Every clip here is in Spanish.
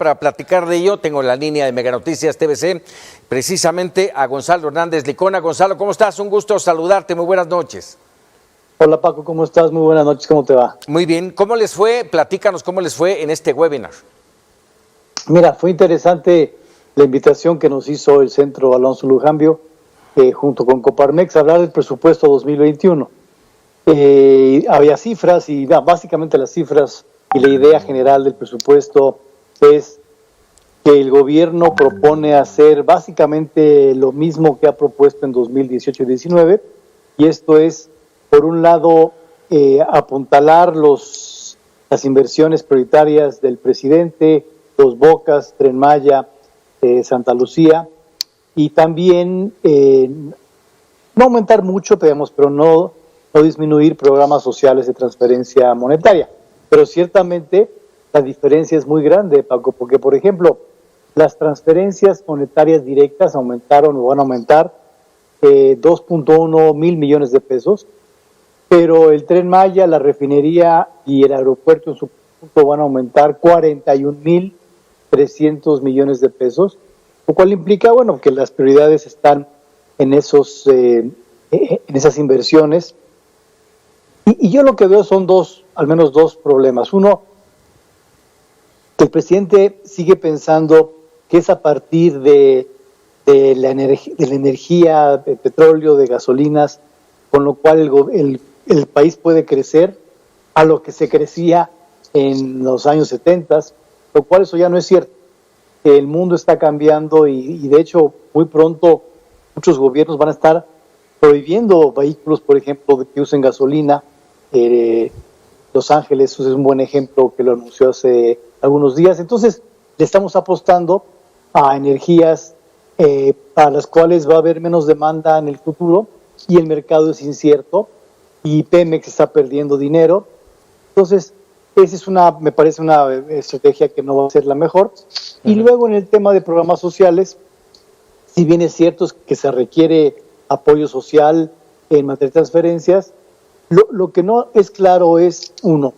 para platicar de ello. Tengo en la línea de Mega Noticias TVC precisamente a Gonzalo Hernández Licona. Gonzalo, ¿cómo estás? Un gusto saludarte. Muy buenas noches. Hola Paco, ¿cómo estás? Muy buenas noches, ¿cómo te va? Muy bien. ¿Cómo les fue? Platícanos cómo les fue en este webinar. Mira, fue interesante la invitación que nos hizo el Centro Alonso Lujambio junto con Coparmex a hablar del presupuesto 2021. Había cifras y básicamente las cifras y la idea general del presupuesto es que el gobierno propone hacer básicamente lo mismo que ha propuesto en 2018 y 2019, y esto es, por un lado, apuntalar las inversiones prioritarias del presidente, Dos Bocas, Tren Maya, Santa Lucía, y también no aumentar mucho, pero no disminuir programas sociales de transferencia monetaria. Pero ciertamente la diferencia es muy grande, Paco, porque, por ejemplo, las transferencias monetarias directas aumentaron o van a aumentar 2.1 mil millones de pesos, pero el Tren Maya, la refinería y el aeropuerto en su conjunto van a aumentar 41.300 millones de pesos, lo cual implica, bueno, que las prioridades están en esas inversiones. Y yo lo que veo son al menos dos problemas. Uno, que el presidente sigue pensando que es a partir de la energía, de petróleo, de gasolinas, con lo cual el país puede crecer a lo que se crecía en los años 70, lo cual eso ya no es cierto. El mundo está cambiando y de hecho muy pronto muchos gobiernos van a estar prohibiendo vehículos, por ejemplo, que usen gasolina. Los Ángeles es un buen ejemplo que lo anunció hace algunos días. Entonces le estamos apostando a energías para las cuales va a haber menos demanda en el futuro y el mercado es incierto y Pemex está perdiendo dinero. Entonces me parece una estrategia que no va a ser la mejor. Y luego en el tema de programas sociales, si bien es cierto que se requiere apoyo social en materia de transferencias, lo que no es claro es, uno,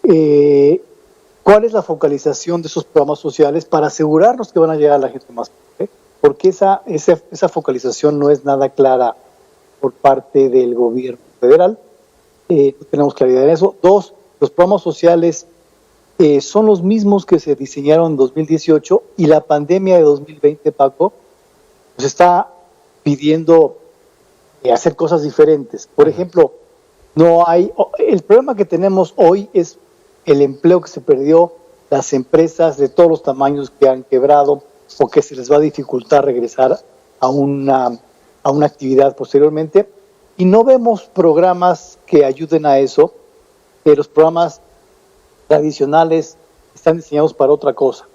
cuál es la focalización de esos programas sociales para asegurarnos que van a llegar a la gente más pobre, porque esa focalización no es nada clara por parte del gobierno federal. No tenemos claridad en eso. Dos, los programas sociales son los mismos que se diseñaron en 2018 y la pandemia de 2020, Paco, nos está pidiendo hacer cosas diferentes. Por ejemplo, el problema que tenemos hoy es el empleo que se perdió, las empresas de todos los tamaños que han quebrado o que se les va a dificultar regresar a una actividad posteriormente, y no vemos programas que ayuden a eso. Los programas tradicionales están diseñados para otra cosa.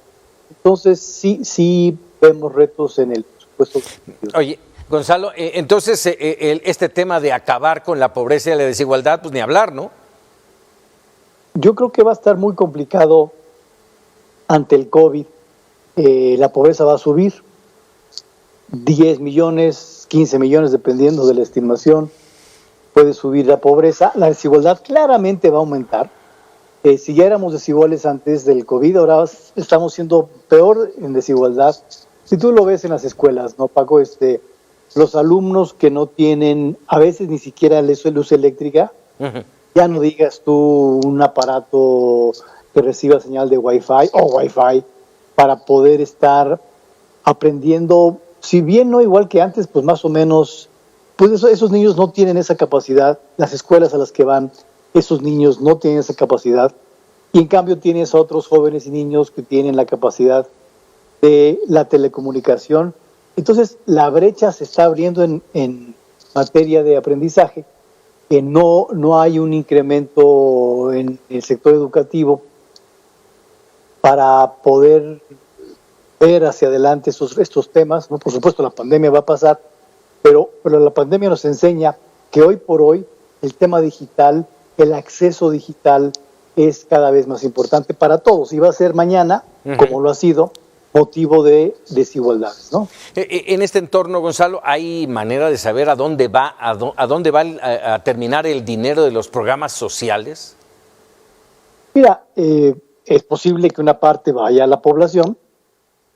Entonces sí vemos retos en el presupuesto. Oye, Gonzalo, entonces este tema de acabar con la pobreza y la desigualdad, pues ni hablar, ¿no? Yo creo que va a estar muy complicado ante el COVID. La pobreza va a subir 10 millones, 15 millones, dependiendo de la estimación. Puede subir la pobreza. La desigualdad claramente va a aumentar. Si ya éramos desiguales antes del COVID, ahora estamos siendo peor en desigualdad. Si tú lo ves en las escuelas, ¿no, Paco? Los alumnos que no tienen a veces ni siquiera luz eléctrica, ya no digas tú un aparato que reciba señal de Wi-Fi o Wi-Fi para poder estar aprendiendo, si bien no igual que antes, pues más o menos, pues esos niños no tienen esa capacidad. Las escuelas a las que van, esos niños no tienen esa capacidad, y en cambio tienes a otros jóvenes y niños que tienen la capacidad de la telecomunicación. Entonces la brecha se está abriendo en materia de aprendizaje, que no hay un incremento en el sector educativo para poder ver hacia adelante estos temas, ¿no? Por supuesto la pandemia va a pasar, pero la pandemia nos enseña que hoy por hoy el tema digital, el acceso digital es cada vez más importante para todos, y va a ser mañana, como lo ha sido, motivo de desigualdades, ¿no? En este entorno, Gonzalo, ¿hay manera de saber a dónde va a terminar el dinero de los programas sociales? Mira, es posible que una parte vaya a la población,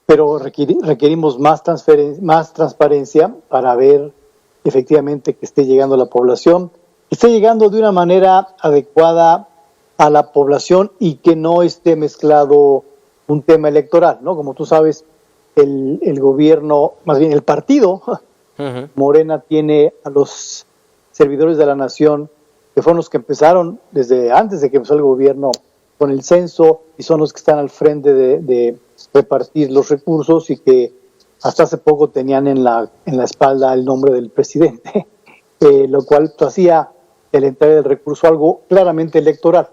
pero requerimos más transparencia para ver efectivamente que esté llegando a la población, que esté llegando de una manera adecuada a la población y que no esté mezclado un tema electoral, ¿no? Como tú sabes, el gobierno, más bien el partido, Morena, tiene a los servidores de la nación, que fueron los que empezaron desde antes de que empezó el gobierno con el censo, y son los que están al frente de repartir los recursos, y que hasta hace poco tenían en la espalda el nombre del presidente, lo cual hacía de la entrega del recurso algo claramente electoral.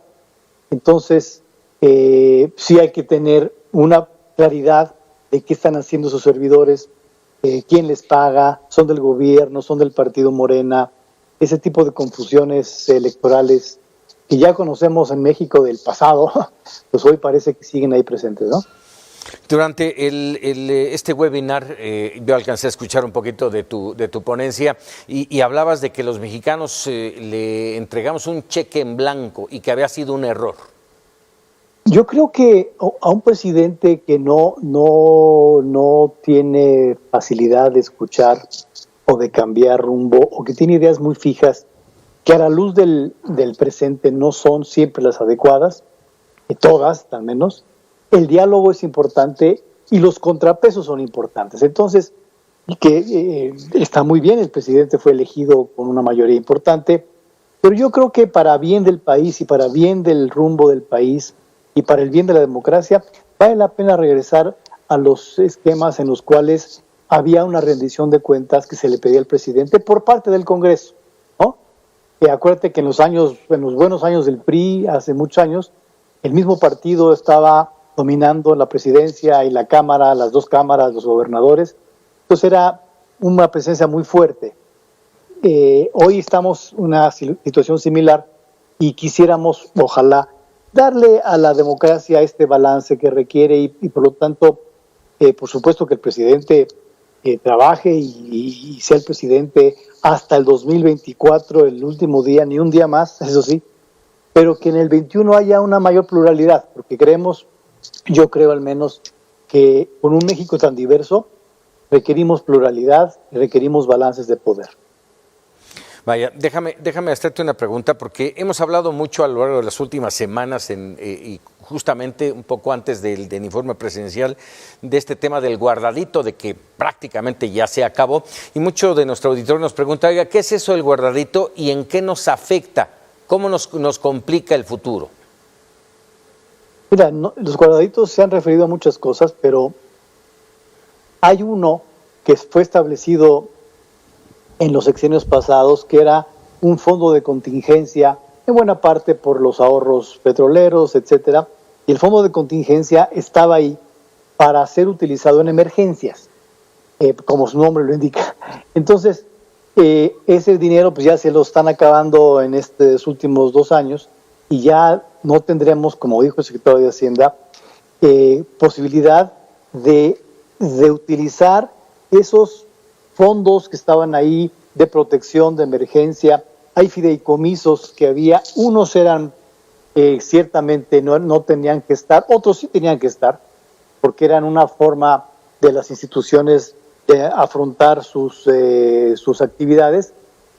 Entonces, sí hay que tener una claridad de qué están haciendo sus servidores, quién les paga, son del gobierno, son del partido Morena, ese tipo de confusiones electorales que ya conocemos en México del pasado, pues hoy parece que siguen ahí presentes, ¿no? Durante este webinar yo alcancé a escuchar un poquito de tu ponencia y hablabas de que los mexicanos le entregamos un cheque en blanco y que había sido un error. Yo creo que a un presidente que no tiene facilidad de escuchar o de cambiar rumbo, o que tiene ideas muy fijas, que a la luz del presente no son siempre las adecuadas, todas al menos, el diálogo es importante y los contrapesos son importantes. Entonces, que está muy bien, el presidente fue elegido con una mayoría importante, pero yo creo que para bien del país y para bien del rumbo del país y para el bien de la democracia, vale la pena regresar a los esquemas en los cuales había una rendición de cuentas que se le pedía al presidente por parte del Congreso, ¿no? Y acuérdate que en los buenos años del PRI, hace muchos años, el mismo partido estaba dominando la presidencia y la Cámara, las dos cámaras, los gobernadores. Entonces era una presencia muy fuerte. Hoy estamos en una situación similar y quisiéramos, ojalá, darle a la democracia este balance que requiere y por lo tanto, por supuesto que el presidente trabaje y sea el presidente hasta el 2024, el último día, ni un día más, eso sí, pero que en el 21 haya una mayor pluralidad, porque yo creo al menos, que con un México tan diverso requerimos pluralidad y requerimos balances de poder. Vaya, déjame hacerte una pregunta, porque hemos hablado mucho a lo largo de las últimas semanas y justamente un poco antes del informe presidencial de este tema del guardadito, de que prácticamente ya se acabó, y mucho de nuestro auditorio nos pregunta, oiga, ¿qué es eso del guardadito y en qué nos afecta? ¿Cómo nos complica el futuro? Mira, los guardaditos se han referido a muchas cosas, pero hay uno que fue establecido en los sexenios pasados, que era un fondo de contingencia, en buena parte por los ahorros petroleros, etcétera, y el fondo de contingencia estaba ahí para ser utilizado en emergencias, como su nombre lo indica. Entonces, ese dinero pues ya se lo están acabando en estos últimos 2 años y ya no tendremos, como dijo el secretario de Hacienda, posibilidad de utilizar esos fondos que estaban ahí de protección, de emergencia. Hay fideicomisos que había, unos eran ciertamente no tenían que estar, otros sí tenían que estar, porque eran una forma de las instituciones de afrontar sus actividades,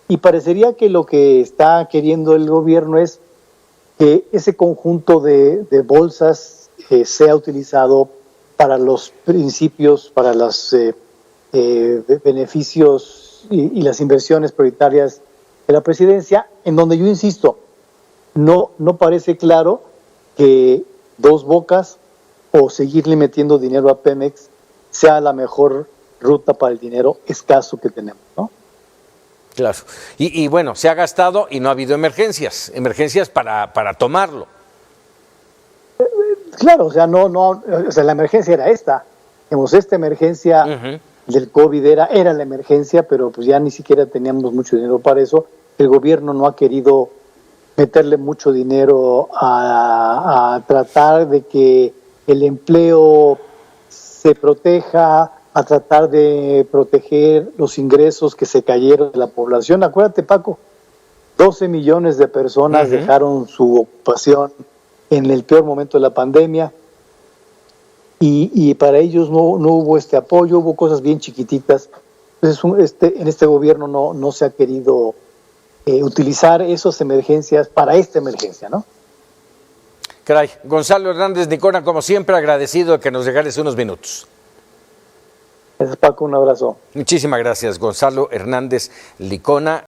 y parecería que lo que está queriendo el gobierno es que ese conjunto de bolsas sea utilizado para los principios, para los beneficios y las inversiones prioritarias de la presidencia, en donde yo insisto, no parece claro que Dos Bocas o seguirle metiendo dinero a Pemex sea la mejor ruta para el dinero escaso que tenemos, ¿no? Claro. Y bueno, se ha gastado y no ha habido emergencias para tomarlo. Claro, o sea, la emergencia era esta. Digamos, esta emergencia del COVID era la emergencia, pero pues ya ni siquiera teníamos mucho dinero para eso. El gobierno no ha querido meterle mucho dinero a tratar de que el empleo se proteja, a tratar de proteger los ingresos que se cayeron de la población. Acuérdate, Paco, 12 millones de personas dejaron su ocupación en el peor momento de la pandemia, y para ellos no hubo este apoyo, hubo cosas bien chiquititas. Entonces, en este gobierno no se ha querido utilizar esas emergencias para esta emergencia, ¿no? Caray, Gonzalo Hernández Licona, como siempre, agradecido de que nos regales unos minutos. Gracias, Paco, un abrazo. Muchísimas gracias, Gonzalo Hernández Licona.